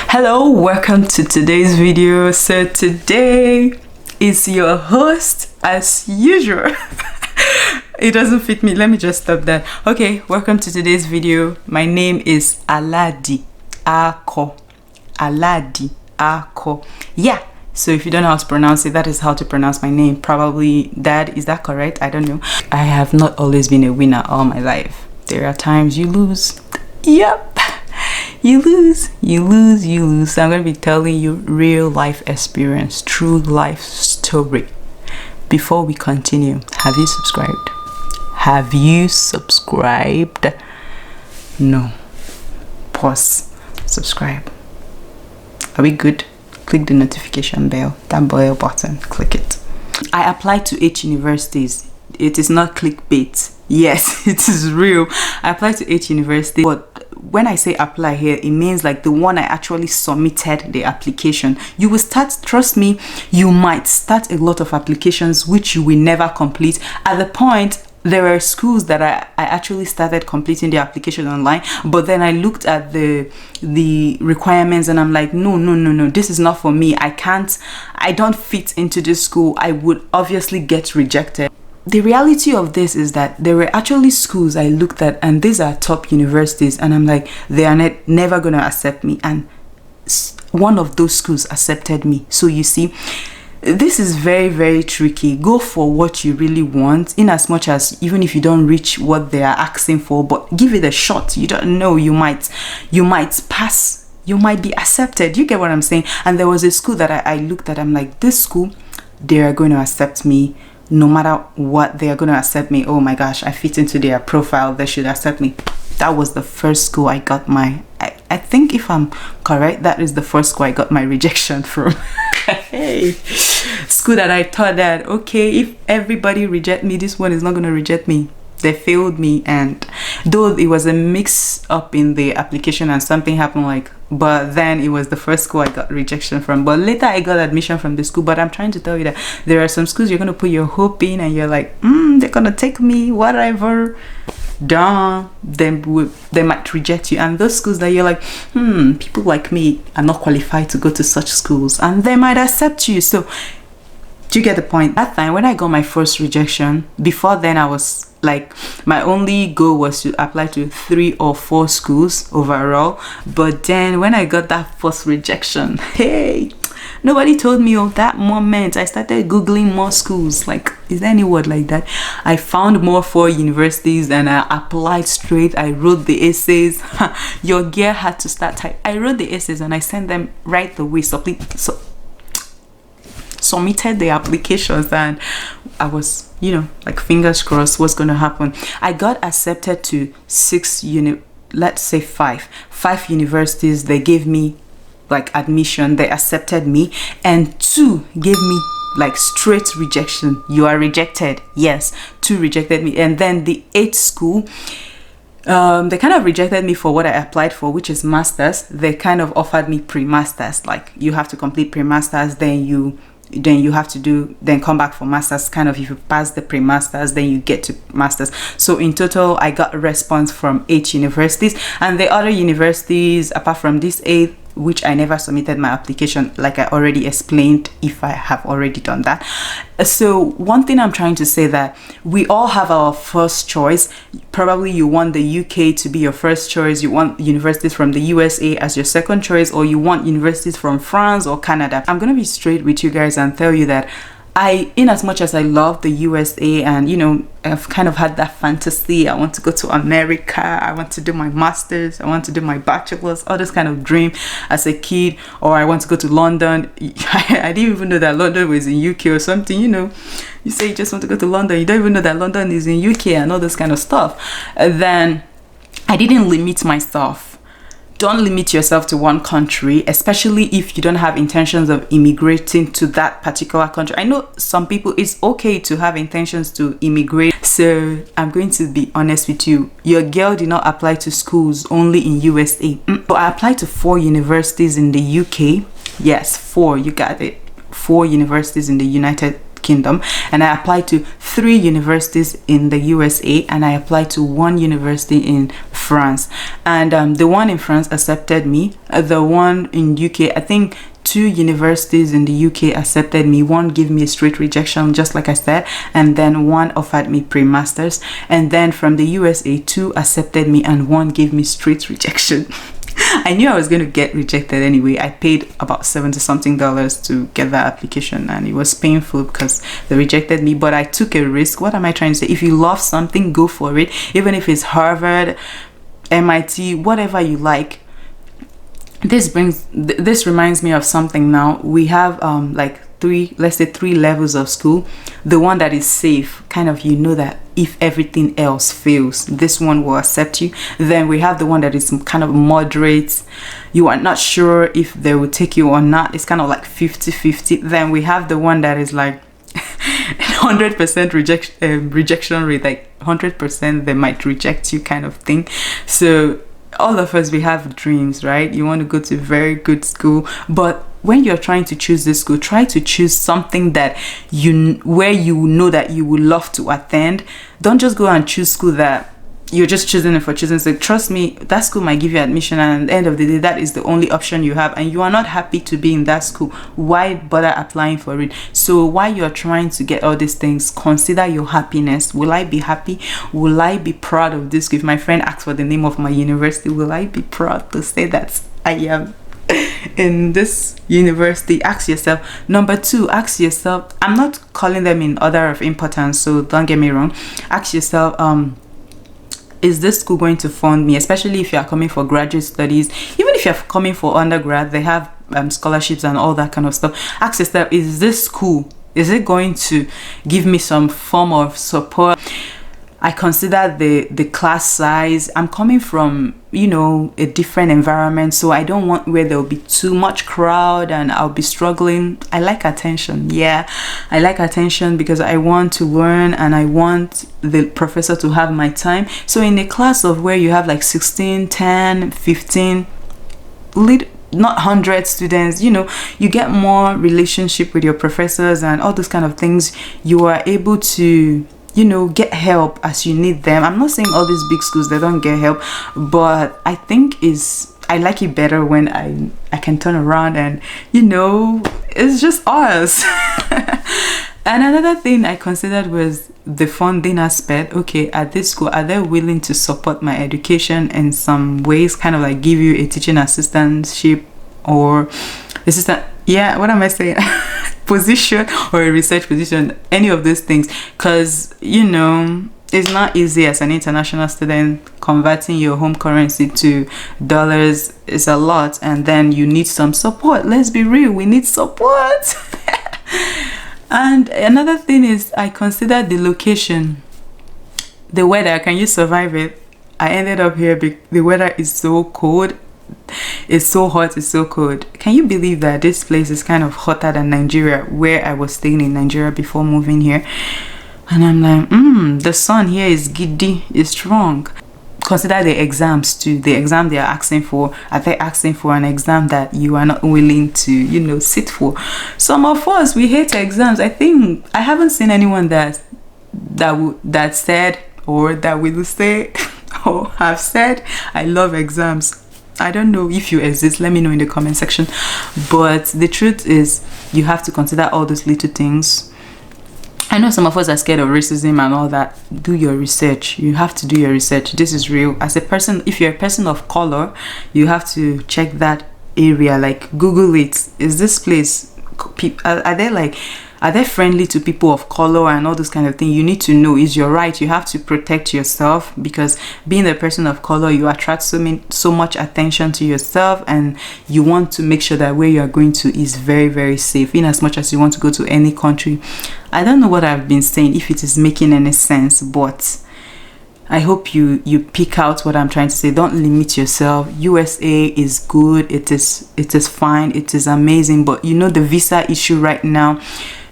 Hello, welcome to today's video. So today is your host as usual. It doesn't fit me. Let me just stop that. Okay, welcome to today's video. My name is Aladi-Ada Akoh. Aladi-Ada Akoh. Yeah. So if you don't know how to pronounce it, that is how to pronounce my name. Probably that. Is that correct? I don't know. I have not always been a winner all my life. There are times you lose. Yep. You lose. So I'm going to be telling you real life experience, true life story. Before we continue, have you subscribed? Have you subscribed? No. Pause. Subscribe. Are we good? Click the notification bell, that bell button, click it. I applied to 8 universities. It is not clickbait. Yes, it is real. I applied to 8 universities, but when I say apply here, it means like the one I actually submitted the application. You will start, trust me, you might start a lot of applications which you will never complete. At the point, there are schools that I actually started completing the application online, but then I looked at the requirements and I'm like, no, this is not for me. I don't fit into this school. I would obviously get rejected. The reality of this is that there were actually schools I looked at, and these are top universities, and I'm like, they are never gonna accept me, and one of those schools accepted me. So you see, this is very, very tricky. Go for what you really want, in as much as even if you don't reach what they are asking for, but give it a shot. You don't know, you might pass, you might be accepted. You get what I'm saying? And there was a school that I looked at, I'm like, this school, they are going to accept me. No matter what, they are going to accept me. Oh my gosh, I fit into their profile, they should accept me. That was the first school I got my, I think if I'm correct, that is the first school I got my rejection from. Hey, school that I thought that, okay, if everybody reject me, this one is not going to reject me. They failed me, and though it was a mix up in the application and something happened, like, but then it was the first school I got rejection from. But later I got admission from the school. But I'm trying to tell you that there are some schools you're going to put your hope in and you're like, they're going to take me, whatever. They might reject you. And those schools that you're like, people like me are not qualified to go to such schools, and they might accept you. So do you get the point? That time when I got my first rejection, before then I was like, my only goal was to apply to 3 or 4 schools overall. But then when I got that first rejection, hey, nobody told me of that moment. I started googling more schools. Like, is there any word like that? I found more 4 universities and I applied straight. I wrote the essays. Your gear had to start type. I wrote the essays and I sent them right away. Submitted the applications, and I was, like, fingers crossed what's going to happen. I got accepted to 5 universities. They gave me like admission, they accepted me, and 2 gave me like straight rejection. You are rejected. Yes, 2 rejected me. And then the 8th school, they kind of rejected me for what I applied for, which is masters. They kind of offered me pre-masters, like you have to complete pre-masters, then you have to then come back for masters. Kind of, if you pass the pre-masters, then you get to masters. So in total, I got a response from 8 universities, and the other universities apart from this 8, which I never submitted my application, like I already explained, if I have already done that. So one thing I'm trying to say, that we all have our first choice. Probably you want the UK to be your first choice, you want universities from the USA as your second choice, or you want universities from France or Canada. I'm gonna be straight with you guys and tell you that in as much as I love the USA, and I've kind of had that fantasy, I want to go to America, I want to do my masters, I want to do my bachelor's, all this kind of dream as a kid, or I want to go to London. I didn't even know that London was in UK or something. You say you just want to go to London, you don't even know that London is in UK and all this kind of stuff. Then I didn't limit myself. Don't limit yourself to one country, especially if you don't have intentions of immigrating to that particular country. I know some people, it's okay to have intentions to immigrate. So I'm going to be honest with you. Your girl did not apply to schools only in USA. So I applied to 4 universities in the UK. Yes, 4, you got it. 4 universities in the United Kingdom, and I applied to 3 universities in the USA, and I applied to 1 university in France. And the one in France accepted me. The one in UK, I think 2 universities in the UK accepted me. 1 gave me a straight rejection, just like I said, and then 1 offered me pre-masters. And then from the USA, 2 accepted me and 1 gave me straight rejection. I knew I was going to get rejected anyway. I paid about $70 something to get that application, and it was painful because they rejected me, but I took a risk. What am I trying to say? If you love something, go for it. Even if it's Harvard, MIT, whatever you like. This reminds me of something now. We have like 3 levels of school. The one that is safe, kind of, you know that if everything else fails, this one will accept you. Then we have the one that is kind of moderate. You are not sure if they will take you or not. It's kind of like 50-50. Then we have the one that is like 100% rejection rate, like 100% they might reject you kind of thing. So all of us, we have dreams, right? You want to go to a very good school, but when you're trying to choose this school, try to choose something that where you know that you would love to attend. Don't just go and choose school that you're just choosing it for choosing sake. Trust me, that school might give you admission, and at the end of the day, that is the only option you have, and you are not happy to be in that school. Why bother applying for it? So while you're trying to get all these things, consider your happiness. Will I be happy? Will I be proud of this? If my friend asks for the name of my university, will I be proud to say that I am in this university? Ask yourself. Number 2, ask yourself, I'm not calling them in order of importance, so don't get me wrong. Ask yourself, is this school going to fund me? Especially if you are coming for graduate studies. Even if you're coming for undergrad, they have scholarships and all that kind of stuff. Ask yourself, is this school, is it going to give me some form of support? I consider the class size. I'm coming from, you know, a different environment, so I don't want where there will be too much crowd and I'll be struggling. I like attention. Yeah, I like attention because I want to learn and I want the professor to have my time. So in a class of where you have like 16, 10, 15, not 100 students, you know, you get more relationship with your professors and all those kind of things. You are able to, you know, get help as you need them. I'm not saying all these big schools, they don't get help, but I think I like it better when I can turn around and, you know, it's just us. And another thing I considered was the funding aspect. Okay, at this school, are they willing to support my education in some ways, kind of like give you a teaching assistantship or assistant, yeah, what am I saying? Position or a research position, any of those things, because, you know, it's not easy as an international student. Converting your home currency to dollars is a lot, and then you need some support. Let's be real, we need support. And another thing is, I consider the location, the weather. Can you survive it? I ended up here because the weather is so cold. It's so hot, it's so cold. Can you believe that this place is kind of hotter than Nigeria, where I was staying in Nigeria before moving here? And I'm like, the sun here is giddy, is strong. Consider the exams too. The exam they are asking for, are they asking for an exam that you are not willing to, you know, sit for? Some of us, we hate exams. I think I haven't seen anyone that said or that will say or have said, I love exams. I don't know if you exist, let me know in the comment section. But the truth is, you have to consider all those little things. I know some of us are scared of racism and all that. Do your research. You have to do your research. This is real. As a person, if you're a person of color, you have to check that area. Like, Google it. Is this place, are they friendly to people of color and all those kind of things? You need to know. Is your right. You have to protect yourself, because being a person of color, you attract so much attention to yourself, and you want to make sure that where you are going to is very, very safe, in as much as you want to go to any country. I don't know what I've been saying, if it is making any sense, but I hope you pick out what I'm trying to say. Don't limit yourself. USA is good. It is fine. It is amazing. But you know, the visa issue right now,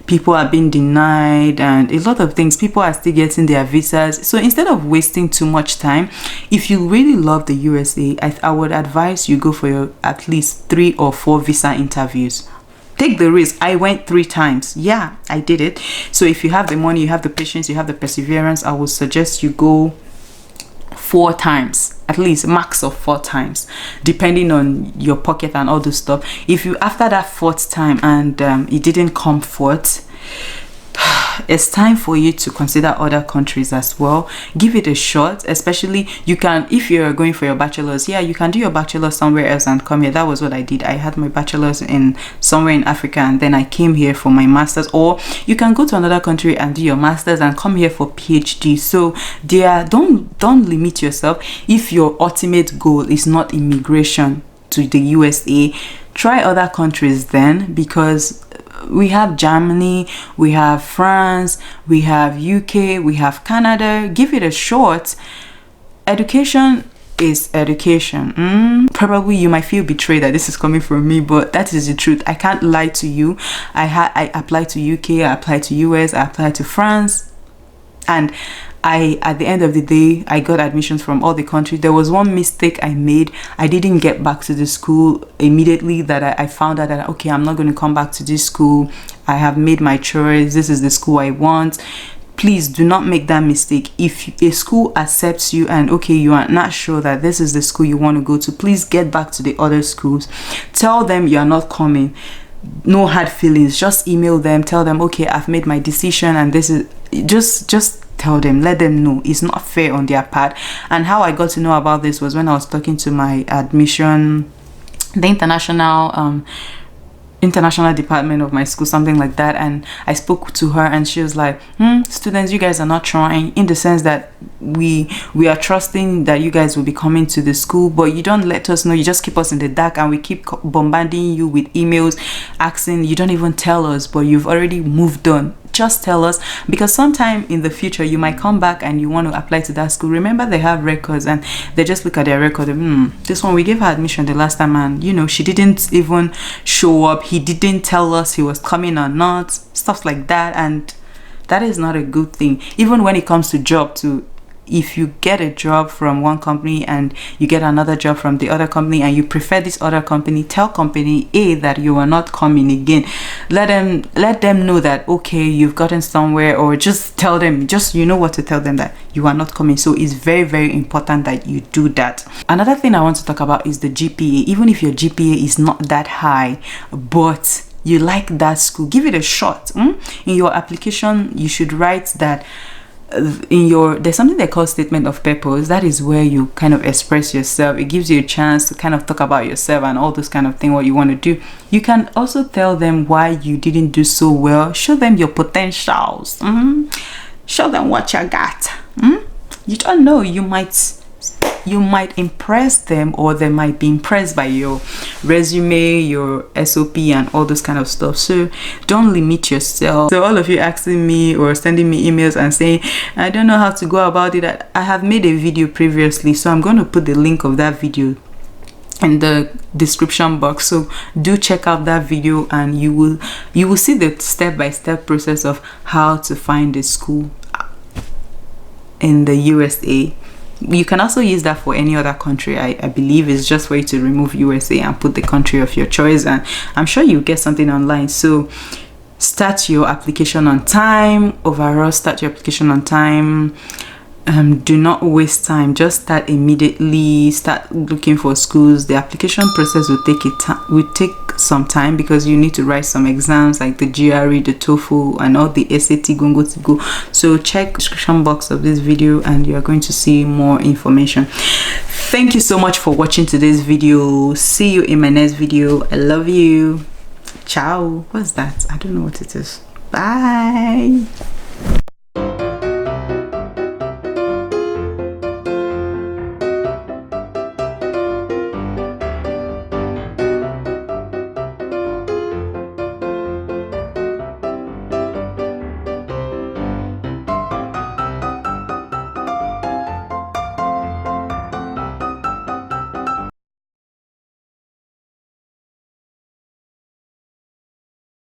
people are being denied and a lot of things. People are still getting their visas. So instead of wasting too much time, if you really love the USA, I would advise you go for your at least 3 or 4 visa interviews. take the risk. I went 3 times. Yeah, I did it. So if you have the money, you have the patience, you have the perseverance, I would suggest you go 4 times, at least max of 4 times, depending on your pocket and all this stuff. If you, after that 4th time and it didn't come forth, it's time for you to consider other countries as well. Give it a shot. Especially, you can, if you're going for your bachelor's, yeah, you can do your bachelor's somewhere else and come here. That was what I did. I had my bachelor's in somewhere in Africa, and then I came here for my master's. Or you can go to another country and do your master's and come here for PhD. So there, don't limit yourself. If your ultimate goal is not immigration to the USA, try other countries then, because we have Germany, we have France, we have UK, we have Canada. Give it a shot. Education is education. Probably you might feel betrayed that this is coming from me, but that is the truth. I can't lie to you. I applied to UK, I applied to US, I applied to France, and at the end of the day, I got admissions from all the countries. There was one mistake I made. I didn't get back to the school immediately that I found out that, okay, I'm not going to come back to this school. I have made my choice. This is the school I want. Please do not make that mistake. If a school accepts you and, okay, you are not sure that this is the school you want to go to, please get back to the other schools. Tell them you are not coming. No hard feelings. Just email them. Tell them, okay, I've made my decision, and this is just tell them, let them know. It's not fair on their part. And how I got to know about this was when I was talking to my admission, the international department of my school, something like that, and I spoke to her, and she was like, students, you guys are not trying, in the sense that we are trusting that you guys will be coming to the school, but you don't let us know. You just keep us in the dark, and we keep bombarding you with emails asking. You don't even tell us, but you've already moved on. Just tell us, because sometime in the future you might come back and you want to apply to that school. Remember, they have records, and they just look at their record. This one, we gave her admission the last time, and you know, she didn't even show up. He didn't tell us he was coming or not, stuff like that, and that is not a good thing. Even when it comes to job too, if you get a job from one company and you get another job from the other company and you prefer this other company, tell company A that you are not coming again. Let them know that, okay, you've gotten somewhere, or just tell them, you know what to tell them, that you are not coming. So it's very, very important that you do that. Another thing I want to talk about is the GPA. Even if your GPA is not that high, but you like that school, give it a shot. In your application, you should write that there's something they call statement of purpose. That is where you kind of express yourself. It gives you a chance to kind of talk about yourself and all those kind of thing, what you want to do. You can also tell them why you didn't do so well. Show them your potentials. Show them what you got. You don't know, you might impress them, or they might be impressed by your resume, your SOP, and all those kind of stuff. So don't limit yourself. So all of you asking me or sending me emails and saying, I don't know how to go about it, I have made a video previously, so I'm going to put the link of that video in the description box. So do check out that video, and you will see the step-by-step process of how to find a school in the USA. You can also use that for any other country. I believe it's just for you to remove USA and put the country of your choice, and I'm sure you'll get something online. So start your application on time. Overall, start your application on time. Do not waste time. Just start immediately. Start looking for schools. The application process will take some time, because you need to write some exams like the GRE, the TOEFL, and all the SAT to go. So check the description box of this video, and you are going to see more information. Thank you so much for watching today's video. See you in my next video. I love you. Ciao. What's that? I don't know what it is. Bye.